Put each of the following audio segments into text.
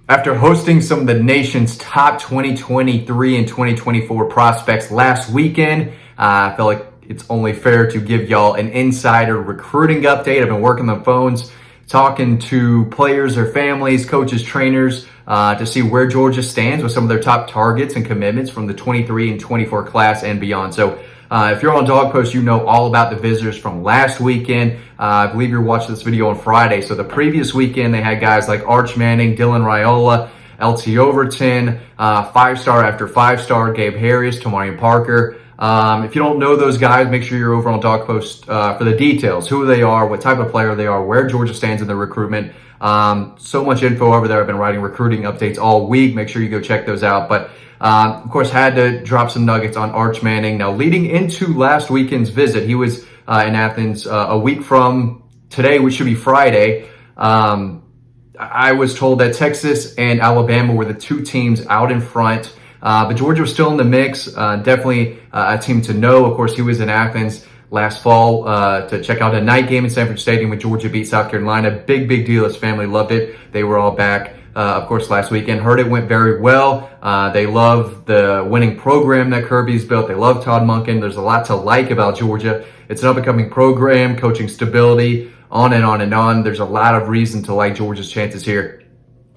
After hosting some of the nation's top 2023 and 2024 prospects last weekend, I feel like it's only fair to give y'all an insider recruiting update. I've been working the phones, talking to players, their families, coaches, trainers, to see where Georgia stands with some of their top targets and commitments from the 23 and 24 class and beyond. So if you're on Dog Post, you know all about the visitors from last weekend. I believe you're watching this video on Friday. So the previous weekend, they had guys like Arch Manning, Dylan Ryola, LT Overton, 5-star after 5-star, Gabe Harris, Tamarian Parker. If you don't know those guys, make sure you're over on Dog Post for the details, who they are, what type of player they are, where Georgia stands in the recruitment. So much info over there. I've been writing recruiting updates all week. Make sure you go check those out. But of course, had to drop some nuggets on Arch Manning. Now, leading into last weekend's visit, he was in Athens a week from today, which should be Friday. I was told that Texas and Alabama were the two teams out in front, but Georgia was still in the mix. Definitely a team to know. Of course, he was in Athens last fall to check out a night game in Sanford Stadium when Georgia beat South Carolina. Big deal. His family loved it. They were all back. Of course, last weekend. Heard it went very well. They love the winning program that Kirby's built. They love Todd Monken. There's a lot to like about Georgia. It's an up-and-coming program, coaching stability, on and on and on. There's a lot of reason to like Georgia's chances here.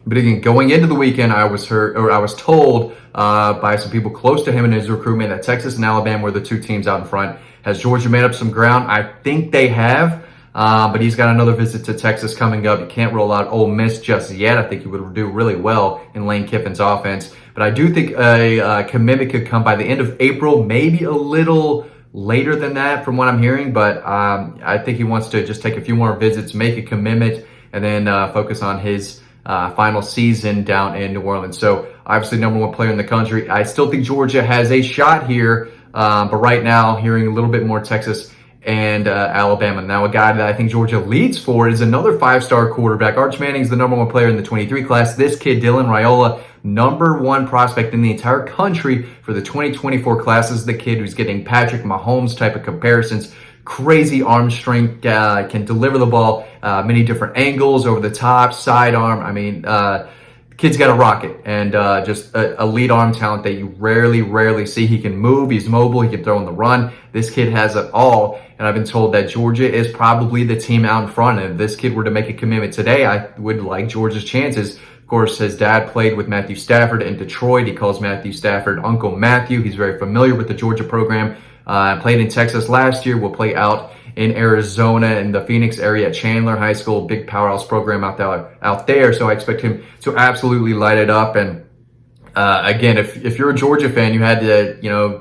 But again, going into the weekend, I was told by some people close to him in his recruitment that Texas and Alabama were the two teams out in front. Has Georgia made up some ground? I think they have. But he's got another visit to Texas coming up. You can't roll out Ole Miss just yet. I think he would do really well in Lane Kiffin's offense. But I do think a commitment could come by the end of April, maybe a little later than that from what I'm hearing. But I think he wants to just take a few more visits, make a commitment, and then focus on his final season down in New Orleans. So obviously #1 player in the country. I still think Georgia has a shot here. But right now, hearing a little bit more Texas and Alabama. Now, a guy that I think Georgia leads for is another 5-star quarterback. Arch Manning's the #1 player in the 23 class. This kid, Dylan Ryola, #1 prospect in the entire country for the 2024 class. This is the kid who's getting Patrick Mahomes type of comparisons. Crazy arm strength, can deliver the ball many different angles, over the top, sidearm. I mean, kid's got a rocket, and just a lead arm talent that you rarely see. He can move, he's mobile, he can throw in the run. This kid has it all, and I've been told that Georgia is probably the team out in front. And if this kid were to make a commitment today, I would like Georgia's chances. Of course, his dad played with Matthew Stafford in Detroit. He calls Matthew Stafford Uncle Matthew. He's very familiar with the Georgia program. Played in Texas last year, will play out in Arizona in the Phoenix area at Chandler High School, big powerhouse program out there. So I expect him to absolutely light it up. And again, if you're a Georgia fan, you had to,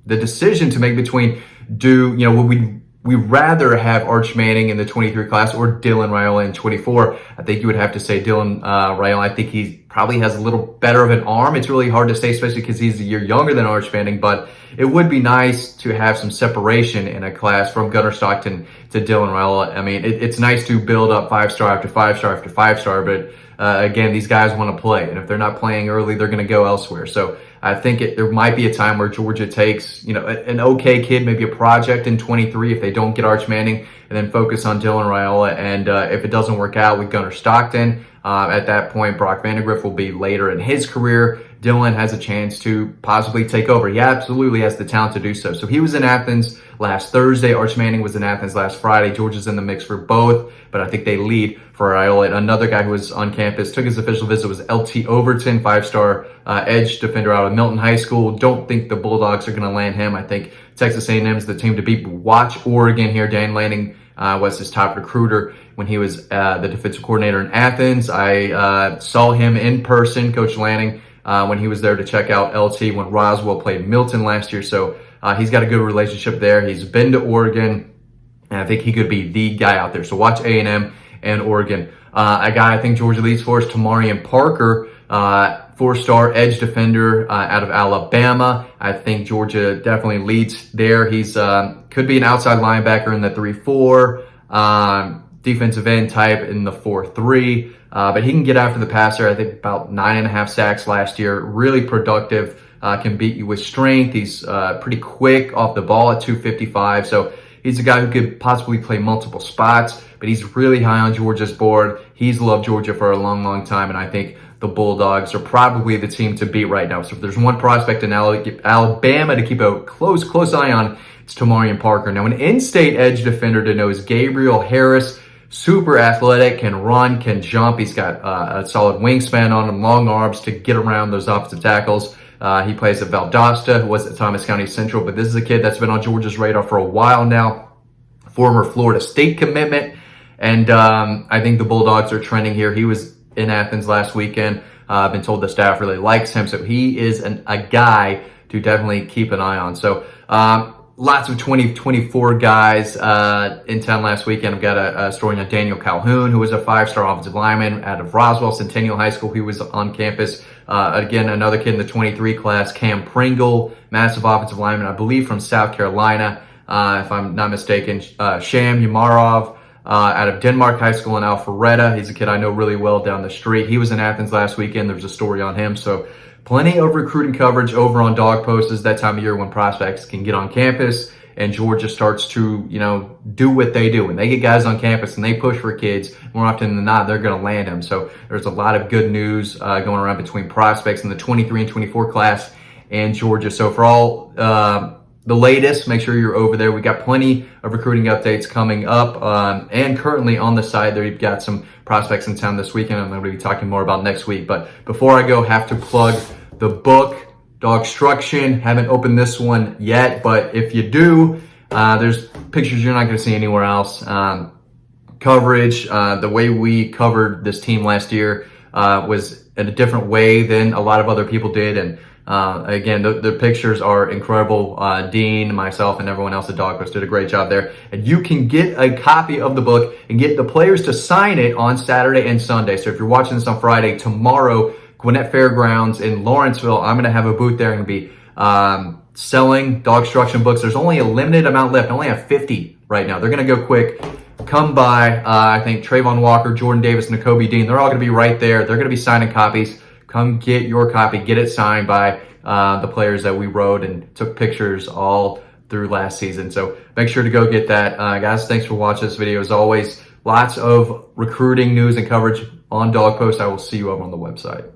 the decision to make between would we rather have Arch Manning in the 23 class or Dylan Ryola in 24? I think you would have to say Dylan Ryola. I think he probably has a little better of an arm. It's really hard to say, especially because he's a year younger than Arch Manning, but it would be nice to have some separation in a class from Gunnar Stockton to Dylan Ryola. I mean, it's nice to build up 5-star after 5-star after 5-star, but again, these guys want to play, and if they're not playing early, they're going to go elsewhere. So I think there might be a time where Georgia takes, an okay kid, maybe a project in 23 if they don't get Arch Manning, and then focus on Dylan Ryola. And if it doesn't work out with Gunnar Stockton, at that point, Brock Vandagriff will be later in his career. Dylan has a chance to possibly take over. He absolutely has the talent to do so. So he was in Athens last Thursday. Arch Manning was in Athens last Friday. Georgia's in the mix for both, but I think they lead for Ryola. And another guy who was on campus, took his official visit, was LT Overton, 5-star edge defender out of Milton High School. Don't think the Bulldogs are going to land him. I think Texas A&M is the team to beat. Watch Oregon here. Dan Lanning was his top recruiter when he was the defensive coordinator in Athens. I saw him in person, Coach Lanning, when he was there to check out LT when Roswell played Milton last year. So he's got a good relationship there. He's been to Oregon, and I think he could be the guy out there. So watch A&M and Oregon. A guy I think Georgia leads for is Tamarian Parker, 4-star edge defender out of Alabama. I think Georgia definitely leads there. He's could be an outside linebacker in the 3-4, defensive end type in the 4-3. But he can get after the passer. I think about 9.5 sacks last year. Really productive. Can beat you with strength. He's pretty quick off the ball at 255. So He's a guy who could possibly play multiple spots, but he's really high on Georgia's board. He's loved Georgia for a long, long time, and I think the Bulldogs are probably the team to beat right now. So if there's one prospect in Alabama to keep a close eye on, it's Tamarian Parker. Now, an in-state edge defender to know is Gabriel Harris. Super athletic, can run, can jump. He's got a solid wingspan on him, long arms to get around those offensive tackles. He plays at Valdosta, who was at Thomas County Central, but this is a kid that's been on Georgia's radar for a while now. Former Florida State commitment, and I think the Bulldogs are trending here. He was in Athens last weekend. I've been told the staff really likes him, so he is a guy to definitely keep an eye on. So lots of 2024 guys in town last weekend. I've got a story on Daniel Calhoun, who was a 5-star offensive lineman out of Roswell Centennial High School. He was on campus. Again, another kid in the 23 class, Cam Pringle, massive offensive lineman, I believe from South Carolina, if I'm not mistaken. Sham Yamarov out of Denmark High School in Alpharetta. He's a kid I know really well down the street. He was in Athens last weekend. There's a story on him. So plenty of recruiting coverage over on Dog Post. Is that time of year when prospects can get on campus and Georgia starts to, do what they do. When they get guys on campus and they push for kids, more often than not, they're going to land them. So there's a lot of good news going around between prospects in the 23 and 24 class and Georgia. So for all the latest, make sure you're over there. We got plenty of recruiting updates coming up, and currently on the side there, you've got some prospects in town this weekend. I'm going to be talking more about next week. But before I go, have to plug the book, DAWGSTRUCTION. Haven't opened this one yet, but if you do, there's pictures you're not going to see anywhere else. Coverage, the way we covered this team last year was in a different way than a lot of other people did, and again, the pictures are incredible. Dean, myself, and everyone else at DAWGSTRUCTION did a great job there. And you can get a copy of the book and get the players to sign it on Saturday and Sunday. So if you're watching this on Friday, tomorrow, Gwinnett Fairgrounds in Lawrenceville, I'm going to have a booth there and be selling DAWGSTRUCTION books. There's only a limited amount left. I only have 50 right now. They're going to go quick. Come by. I think Trayvon Walker, Jordan Davis, and Nakobe Dean, they're all going to be right there. They're going to be signing copies. Come get your copy, get it signed by the players that we wrote and took pictures all through last season. So make sure to go get that. Guys, thanks for watching this video. As always, lots of recruiting news and coverage on Dog Post. I will see you over on the website.